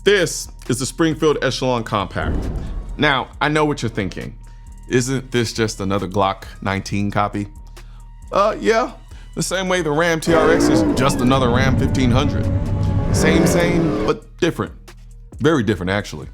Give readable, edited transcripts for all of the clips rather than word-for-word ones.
This is the Springfield Echelon Compact. Now, I know what you're thinking. Isn't this just another Glock 19 copy? Yeah, the same way the Ram TRX is just another Ram 1500. Same, but different. Very different, actually.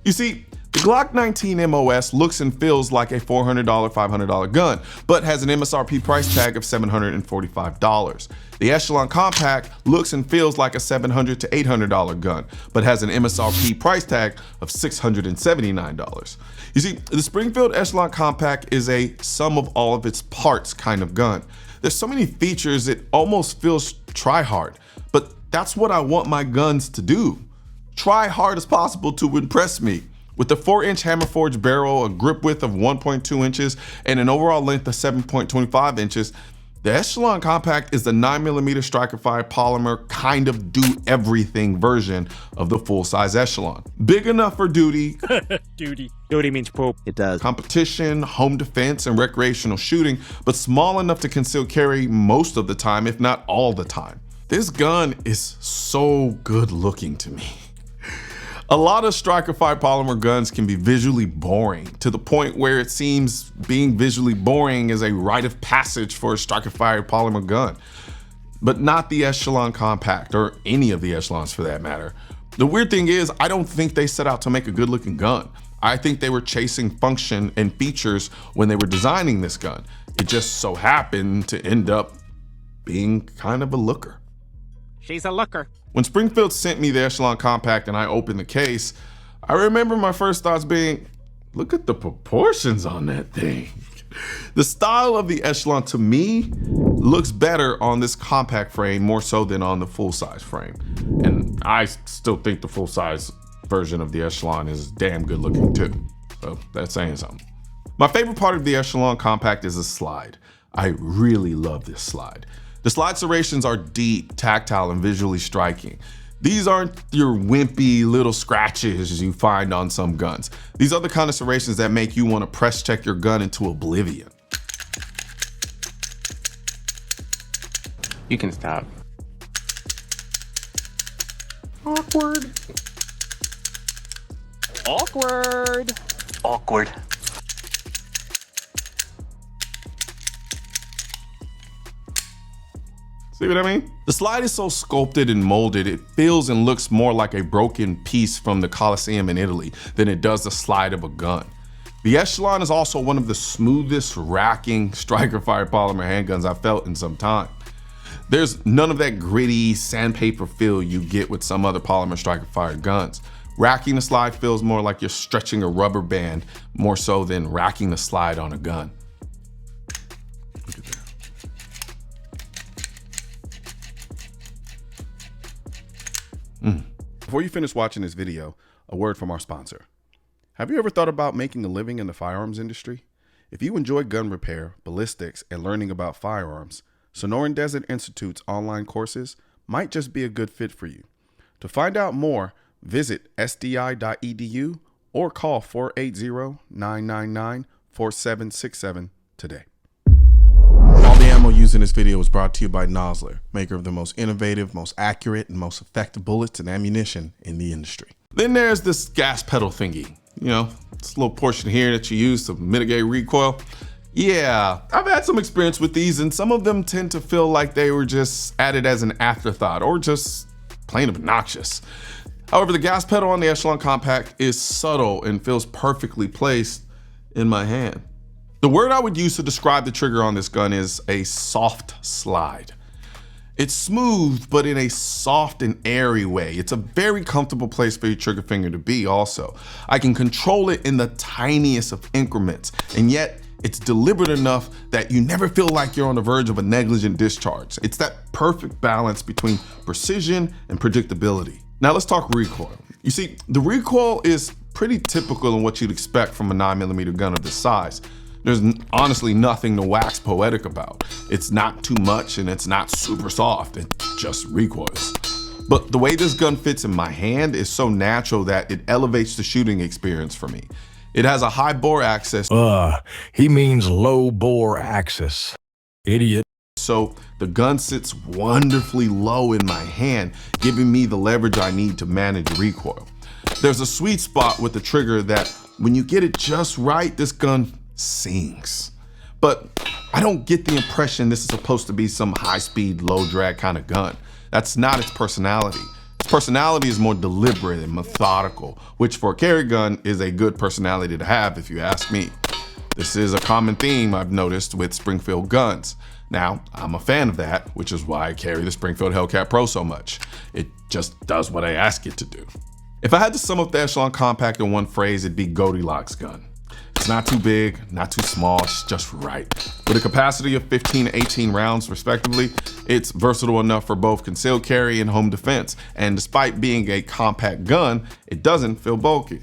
You see, the Glock 19 MOS looks and feels like a $400, $500 gun, but has an MSRP price tag of $745. The Echelon Compact looks and feels like a $700 to $800 gun, but has an MSRP price tag of $679. You see, the Springfield Echelon Compact is a sum of all of its parts kind of gun. There's so many features it almost feels try-hard, but that's what I want my guns to do. Try hard as possible to impress me. With a 4-inch hammer forged barrel, a grip width of 1.2 inches, and an overall length of 7.25 inches, the Echelon Compact is the 9mm striker fire polymer kind of do everything version of the full-size Echelon. Big enough for duty. Duty means poop. It does. Competition, home defense, and recreational shooting, but small enough to conceal carry most of the time, if not all the time. This gun is so good looking to me. A lot of striker fire polymer guns can be visually boring to the point where it seems being visually boring is a rite of passage for a striker fire polymer gun. But not the Echelon Compact, or any of the Echelons for that matter. The weird thing is, I don't think they set out to make a good looking gun. I think they were chasing function and features when they were designing this gun. It just so happened to end up being kind of a looker. She's a looker. When Springfield sent me the Echelon Compact and I opened the case, I remember my first thoughts being, look at the proportions on that thing. The style of the Echelon to me looks better on this compact frame more so than on the full-size frame. And I still think the full-size version of the Echelon is damn good looking too. So that's saying something. My favorite part of the Echelon Compact is the slide. I really love this slide. The slide serrations are deep, tactile, and visually striking. These aren't your wimpy little scratches you find on some guns. These are the kind of serrations that make you want to press check your gun into oblivion. You can stop. Awkward. Awkward. See what I mean? The slide is so sculpted and molded, it feels and looks more like a broken piece from the Colion in Italy than it does the slide of a gun. The Echelon is also one of the smoothest racking striker fire polymer handguns I've felt in some time. There's none of that gritty sandpaper feel you get with some other polymer striker fire guns. Racking the slide feels more like you're stretching a rubber band more so than racking the slide on a gun. Look at that. Before you finish watching this video, a word from our sponsor. Have you ever thought about making a living in the firearms industry? If you enjoy gun repair, ballistics, and learning about firearms, Sonoran Desert Institute's online courses might just be a good fit for you. To find out more, visit sdi.edu or call 480-999-4767 today. All the ammo used in this video was brought to you by Nosler, maker of the most innovative, most accurate, and most effective bullets and ammunition in the industry. Then there's this gas pedal thingy. You know, it's a little portion here that you use to mitigate recoil. Yeah, I've had some experience with these, and some of them tend to feel like they were just added as an afterthought or just plain obnoxious. However, the gas pedal on the Echelon Compact is subtle and feels perfectly placed in my hand. The word I would use to describe the trigger on this gun is a soft slide. It's smooth, but in a soft and airy way. It's a very comfortable place for your trigger finger to be also. I can control it in the tiniest of increments, and yet it's deliberate enough that you never feel like you're on the verge of a negligent discharge. It's that perfect balance between precision and predictability. Now let's talk recoil. You see, the recoil is pretty typical in what you'd expect from a 9mm gun of this size. There's honestly nothing to wax poetic about. It's not too much and it's not super soft, it just recoils. But the way this gun fits in my hand is so natural that it elevates the shooting experience for me. It has a high bore axis. He means low bore axis. Idiot. so the gun sits wonderfully low in my hand, giving me the leverage I need to manage recoil. There's a sweet spot with the trigger that when you get it just right, this gun sings. But I don't get the impression this is supposed to be some high-speed, low-drag kind of gun. That's not its personality. Its personality is more deliberate and methodical, which for a carry gun is a good personality to have if you ask me. This is a common theme I've noticed with Springfield guns. Now, I'm a fan of that, which is why I carry the Springfield Hellcat Pro so much. It just does what I ask it to do. If I had to sum up the Echelon Compact in one phrase, it'd be Goldilocks gun. It's not too big, not too small, it's just right. With a capacity of 15 to 18 rounds respectively, it's versatile enough for both concealed carry and home defense. And despite being a compact gun, it doesn't feel bulky.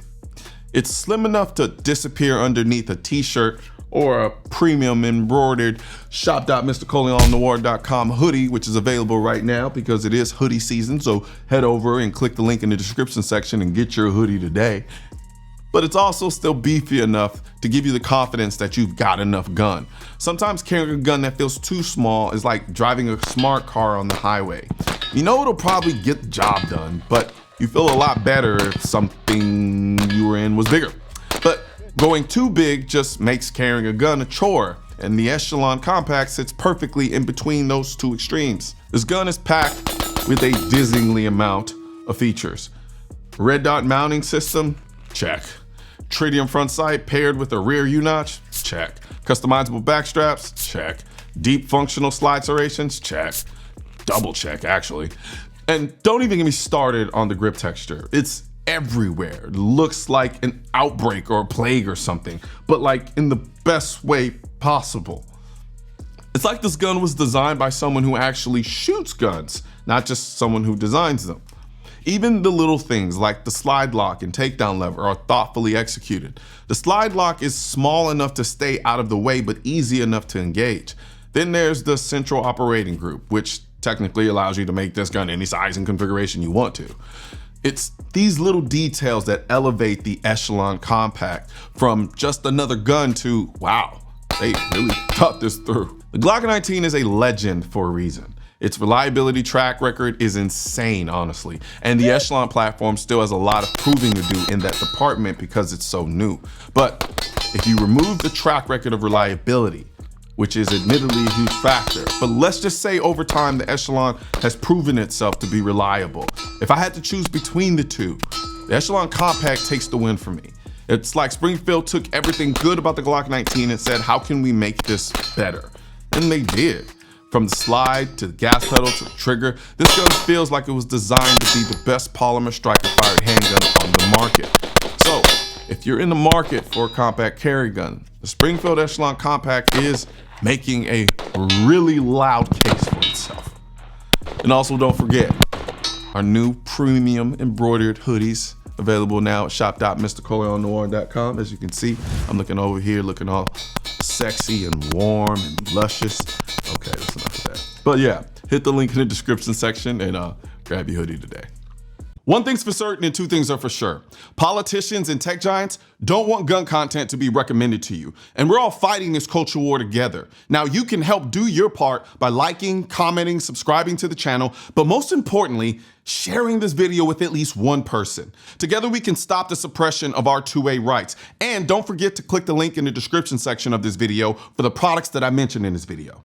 It's slim enough to disappear underneath a t-shirt or a premium embroidered shop.mrcolionnoir.com hoodie, which is available right now because it is hoodie season. So head over and click the link in the description section and get your hoodie today. But it's also still beefy enough to give you the confidence that you've got enough gun. Sometimes carrying a gun that feels too small is like driving a smart car on the highway. You know it'll probably get the job done, but you feel a lot better if something you were in was bigger. But going too big just makes carrying a gun a chore, and the Echelon Compact sits perfectly in between those two extremes. This gun is packed with a dizzyingly amount of features. Red dot mounting system, check. Tritium front sight paired with a rear U-notch, check. Customizable back straps, check. Deep functional slide serrations, check. Double check, actually. And don't even get me started on the grip texture. It's everywhere. It looks like an outbreak or a plague or something, but like in the best way possible. It's like this gun was designed by someone who actually shoots guns, not just someone who designs them. Even the little things like the slide lock and takedown lever are thoughtfully executed. The slide lock is small enough to stay out of the way, but easy enough to engage. Then there's the central operating group, which technically allows you to make this gun any size and configuration you want to. It's these little details that elevate the Echelon Compact from just another gun to, wow, they really thought this through. The Glock 19 is a legend for a reason. Its reliability track record is insane, honestly, and the Echelon platform still has a lot of proving to do in that department because it's so new. But if you remove the track record of reliability, which is admittedly a huge factor, but let's just say over time the Echelon has proven itself to be reliable. If I had to choose between the two, the Echelon Compact takes the win for me. It's like Springfield took everything good about the Glock 19 and said, how can we make this better? And they did. From the slide to the gas pedal to the trigger, this gun feels like it was designed to be the best polymer striker-fired handgun on the market. So, if you're in the market for a compact carry gun, the Springfield Echelon Compact is making a really loud case for itself. And also don't forget, our new premium embroidered hoodies available now at shop.mrcolionnoir.com. As you can see, I'm looking over here, looking all sexy and warm and luscious. Okay, that's enough of that. But yeah, hit the link in the description section and grab your hoodie today. One thing's for certain and two things are for sure. Politicians and tech giants don't want gun content to be recommended to you. And we're all fighting this culture war together. Now you can help do your part by liking, commenting, subscribing to the channel, but most importantly, sharing this video with at least one person. Together we can stop the suppression of our 2A rights. And don't forget to click the link in the description section of this video for the products that I mentioned in this video.